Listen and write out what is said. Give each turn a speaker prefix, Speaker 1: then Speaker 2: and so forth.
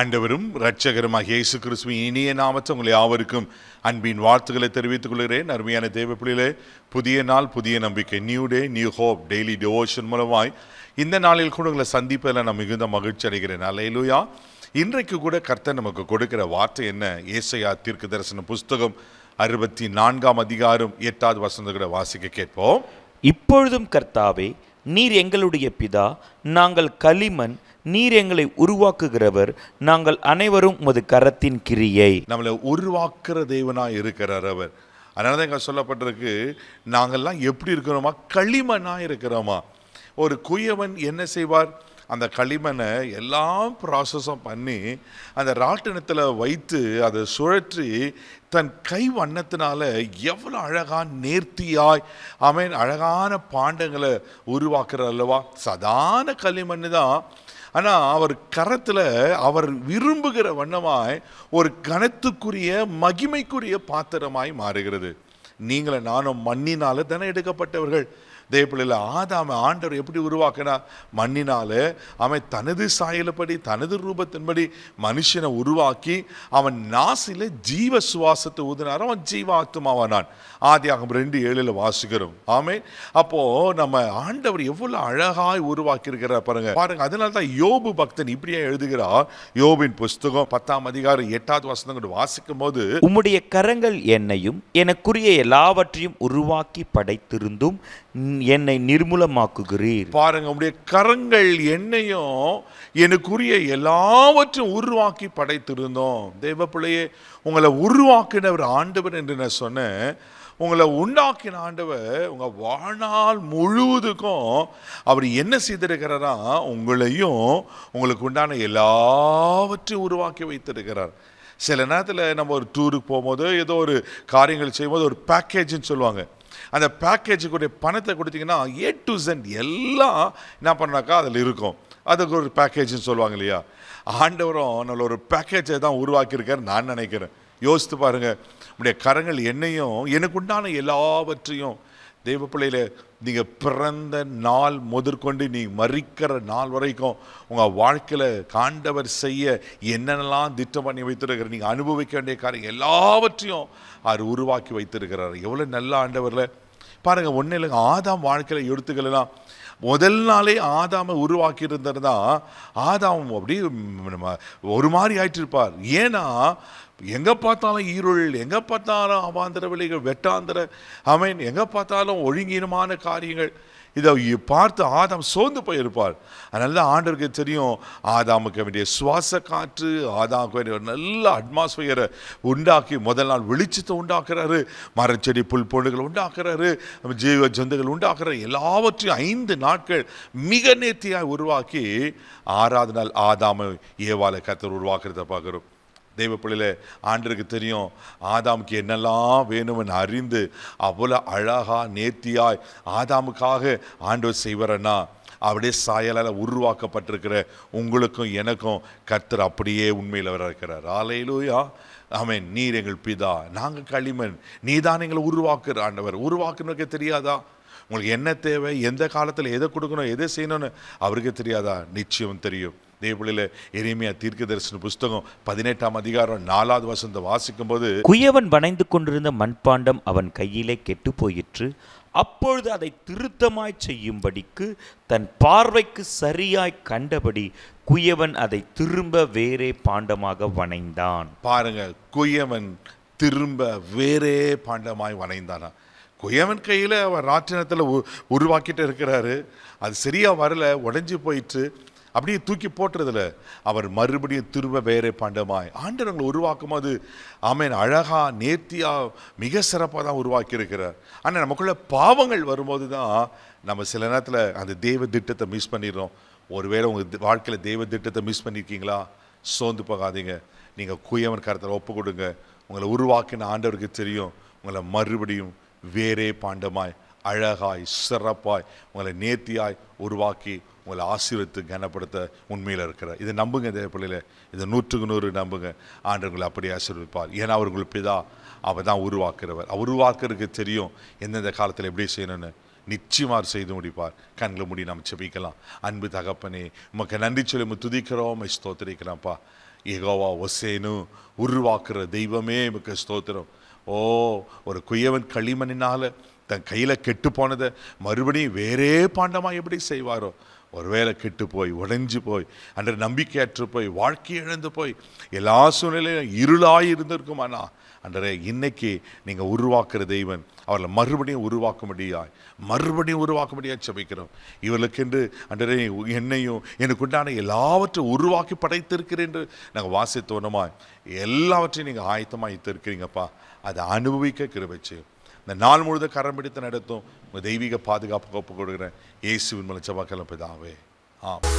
Speaker 1: ஆண்டவரும் இரட்சகருமாகிய இயேசு கிறிஸ்துவின் இனிய நாமத்தில் உங்களை யாவருக்கும் அன்பின் வாழ்த்துக்களை தெரிவித்துக் கொள்கிறேன். அருமையான தேவ பிள்ளைகளே, புதிய நாள், புதிய நம்பிக்கை, new day, new hope daily devotion மூலமாய் இந்த நாளில் கூட உங்களை சந்திப்பதில் நான் மிகுந்த மகிழ்ச்சி அடைகிறேன். அல்லேலூயா. இன்றைக்கு கூட கர்த்தர் நமக்கு கொடுக்கிற வார்த்தை என்ன? ஏசாயா தீர்க்க தரிசன புஸ்தகம் 64 அதிகாரம் 8வது வசனத்தை கூட வாசிக்க கேட்போம்.
Speaker 2: இப்பொழுதும் கர்த்தாவே, நீர் எங்களுடைய பிதா, நாங்கள் களிமண், நீர் எங்களை உருவாக்குகிறவர், நாங்கள் அனைவரும் உமது கரத்தின் கிரியை.
Speaker 1: நம்மளை உருவாக்குற தேவனாய் இருக்கிறார் அவர். அதனால தான் இங்கே சொல்லப்பட்டிருக்கு, நாங்கள்லாம் எப்படி இருக்கிறோமா? களிமண்ணா இருக்கிறோமா. ஒரு குயவன் என்ன செய்வார்? அந்த களிமண்ணை எல்லாம் ப்ராசஸும் பண்ணி அந்த ராட்டினத்தில் வைத்து அதை சுழற்றி தன் கை வண்ணத்தினால எவ்வளோ அழகான நேர்த்தியாய் அழகான பாண்டங்களை உருவாக்குறார் அல்லவா. சாதாரண களிமண் தான், ஆனால் அவர் கரத்தில் அவர் விரும்புகிற வண்ணமாய் ஒரு கனத்துக்குரிய மகிமைக்குரிய பாத்திரமாய் மாறுகிறது. நீங்கள நானும் மண்ணினால தானே எடுக்கப்பட்டவர்கள். தேவப்பிள்ளையில் ஆதாம ஆண்டவர் எப்படி உருவாக்கினா? மண்ணினால அவன் தனது சாயலப்படி தனது ரூபத்தின்படி மனுஷனை உருவாக்கி அவன் நாசில ஜீவ சுவாசத்தை ஊதினார். அவன் ஜீவாத்மாவானான். ஆதியாகமம் 2:7 வாசிக்கிறோம். ஆமே. அப்போ நம்ம ஆண்டவர் எவ்வளவு அழகாய் உருவாக்கி இருக்கிறார் பாருங்க. அதனால தான் யோபு பக்தன் இப்படியே எழுதுகிறார். யோபின் புஸ்தகம் 10ஆம் அதிகாரம் 8வது வசனம் வாசிக்கும் போது,
Speaker 2: உம்முடைய கரங்கள் என்னையும் எனக்குரிய எல்லாவற்றையும் உருவாக்கி படைத்திருந்தும் என்னை நிர்மூலமாக்குகிறீர்.
Speaker 1: பாருங்க, உடைய கரங்கள் என்னையும் எனக்குரிய எல்லாவற்றையும் உருவாக்கி படைத்திருந்தோம். தேவ பிள்ளையே, உங்களை உருவாக்கினவர் ஆண்டவர் என்று நான் சொன்னேன். உங்களை உண்டாக்கின ஆண்டவர் உங்க வாழ்நாள் முழுவதுக்கும் அவர் என்ன செய்திருக்கிறாரா? உங்களையும் உங்களுக்கு உண்டான எல்லாவற்றையும் உருவாக்கி வைத்திருக்கிறார். சில நேரத்தில் நம்ம ஒரு டூருக்கு போகும்போது ஏதோ ஒரு காரியங்கள் செய்யும்போது ஒரு பேக்கேஜ்னு சொல்லுவாங்க. அந்த பேக்கேஜுக்குரிய பணத்தை கொடுத்தீங்கன்னா A to Z எல்லாம் என்ன பண்ணாக்கா அதில் இருக்கும். அதுக்கு ஒரு பேக்கேஜ்னு சொல்லுவாங்க இல்லையா. ஆண்டவரும் நல்ல ஒரு பேக்கேஜை தான் உருவாக்கியிருக்காரு நான் நினைக்கிறேன். யோசித்து பாருங்க. உடைய கரங்கள் என்னையும் எனக்கு உண்டான எல்லாவற்றையும். தெய்வ பிள்ளையில, நீங்கள் பிறந்த நாள் முதற்கொண்டு நீ மறிக்கிற நாள் வரைக்கும் உங்கள் வாழ்க்கையில் ஆண்டவர் செய்ய என்னென்னலாம் திட்டம் பண்ணி வைத்திருக்கிற, நீங்கள் அனுபவிக்க வேண்டிய காரியம் எல்லாவற்றையும் அவர் உருவாக்கி வைத்திருக்கிறார். எவ்வளோ நல்ல ஆண்டவரில் பாருங்கள். ஒன்றும் இல்லைங்க, ஆதாம் வாழ்க்கையில் எடுத்துக்கலாம். முதல் நாளே ஆதாமை உருவாக்கி இருந்ததுனா ஆதாம் அப்படி ஒரு மாதிரி ஆயிட்டு இருப்பார். ஏன்னா எங்கே பார்த்தாலும் ஈருள், எங்கே பார்த்தாலும் அவாந்திர விலைகள், வெட்டாந்திர எங்கே பார்த்தாலும் ஒழுங்கீனமான காரியங்கள். இதை பார்த்து ஆதாம் சோர்ந்து போயிருப்பார். அதனால தான் ஆண்டவருக்கு தெரியும், ஆதாமுக்கு வேண்டிய சுவாச காற்று, ஆதாமுக்கு வேண்டிய ஒரு நல்ல அட்மாஸ்பியரை உண்டாக்கி முதல் நாள் வெளிச்சத்தை உண்டாக்குறாரு. மரச்செடி புல் பொண்ணுகள் உண்டாக்குறாரு, ஜீவ ஜந்துகள் உண்டாக்குறாரு. எல்லாவற்றையும் 5 நாட்கள் மிக நேர்த்தியாக உருவாக்கி 6வது நாள் ஆதாமை ஏவாளை கர்த்தர் உருவாக்குறத பார்க்குறோம். தெய்வ பிள்ளையில, ஆண்டருக்கு தெரியும் ஆதாமுக்கு என்னெல்லாம் வேணும்னு அறிந்து அவ்வளோ அழகா நேர்த்தியாய் ஆதாமுக்காக ஆண்டவர் செய்வாரன்னா, அப்படியே சாயலால் உருவாக்கப்பட்டிருக்கிற உங்களுக்கும் எனக்கும் கர்த்தர் அப்படியே உண்மையில் வர இருக்கிறார். அல்லேலூயா. ஆமென். நீர் எங்கள் பிதா, நாங்கள் களிமண், நீ தான் எங்களை உருவாக்குற ஆண்டவர். உருவாக்குனதுக்கு தெரியாதா? உங்களுக்கு என்ன தேவை, எந்த காலத்தில் எதை கொடுக்கணும், எதை செய்யணும்னு அவருக்கு தெரியாதா? நிச்சயம் தெரியும். தேவபிள்ளையில, எரேமியா தீர்க்க தரிசன புஸ்தகம் 18ஆம் அதிகாரம் 4வது வசனத்தை வாசிக்கும் போது,
Speaker 2: குயவன் வணைந்து கொண்டிருந்த மண்பாண்டம் அவன் கையிலே கெட்டு போயிற்று. அப்பொழுது அதை திருத்தமாய் செய்யும்படிக்கு தன் பார்வைக்கு சரியாய் கண்டபடி குயவன் அதை திரும்ப வேறே பாண்டமாக வணைந்தான்.
Speaker 1: பாருங்க, குயவன் திரும்ப வேறே பாண்டமாய் வணைந்தானா. குயவன் கையில் அவர் ராட்டினத்தில் உருவாக்கிட்டு இருக்கிறாரு. அது சரியாக வரல, உடஞ்சி போயிட்டு அப்படியே தூக்கி போட்டுறதுல அவர் மறுபடியும் திரும்ப வேறே பாண்டமாய் ஆண்டவங்களை உருவாக்கும் போது அழகா நேர்த்தியா மிக சிறப்பாக தான் உருவாக்கி இருக்கிறார். ஆனால் நமக்குள்ள பாவங்கள் வரும்போது தான் நம்ம சில நேரத்தில் அந்த தெய்வ திட்டத்தை மிஸ் பண்ணிடுறோம். ஒருவேளை உங்கள் வாழ்க்கையில் தெய்வ திட்டத்தை மிஸ் பண்ணியிருக்கீங்களா? சோர்ந்து போகாதீங்க. நீங்கள் குயவன் கருத்தில் ஒப்பு கொடுங்க. உங்களை உருவாக்கின ஆண்டவருக்கு தெரியும் உங்களை மறுபடியும் வேறே பாண்டமாய் அழகாய் சிறப்பாய் உங்களை நேர்த்தியாய் உருவாக்கி உங்களை ஆசீர்வதித்து கனப்படுத்த உண்மையில் இருக்கிறார். இதை நம்புங்க தேவ பிள்ளையில, இதை 100க்கு 100 நம்புங்க. ஆண்டவர்களை அப்படியே ஆசீர்வதிப்பார். ஏன்னா அவர்கள் பிதா, அவர் தான் உருவாக்குறவர். அவர் உருவாக்குறதுக்கு தெரியும் எந்தெந்த காலத்தில் எப்படி செய்யணும்னு. நிச்சயமாக செய்து முடிப்பார். கண்களை மூடி நாம் செபிக்கலாம். அன்பு தகப்பனே, உமக்கு நன்றி சொல்லி துதிக்கிறோம், ஸ்தோத்திரிக்கிறோம்ப்பா. யெகோவா ஒசேனு உருவாக்குற தெய்வமே உமக்கு ஸ்தோத்திரம். ஓ, ஒரு குயவன் களிமண்ணினால தன் கையில் கெட்டு போனதை மறுபடியும் வேறே பாண்டமாக எப்படி செய்வாரோ, ஒருவேளை கெட்டு போய் உடைஞ்சு போய் அன்று நம்பிக்கையற்று போய் வாழ்க்கை இழந்து போய் எல்லா சூழ்நிலையும் இருளாய் இருந்திருக்குமாண்ணா, அன்றரே இன்னைக்கு நீங்கள் உருவாக்குற தெய்வன் அவர்களை மறுபடியும் உருவாக்க முடியாது செபிக்கிறோம். இவர்களுக்கென்று அன்றரே என்னையும் எனக்கு உண்டான எல்லாவற்றையும் உருவாக்கி படைத்திருக்கிறேன் என்று நாங்கள் வாசித்தோனமாய் எல்லாவற்றையும் நீங்கள் ஆயத்தமாக இருக்கிறீங்கப்பா. அதை அனுபவிக்க கிருபை செய்யும். இந்த நாள் முழுதும் கரம் பிடித்து நடத்தும் உங்கள் தெய்வீக பாதுகாப்பு ஒப்பு கொடுக்குறேன் இயேசுவின் மூலம் ஜெபக்கலாம் பிதாவே. ஆமென்.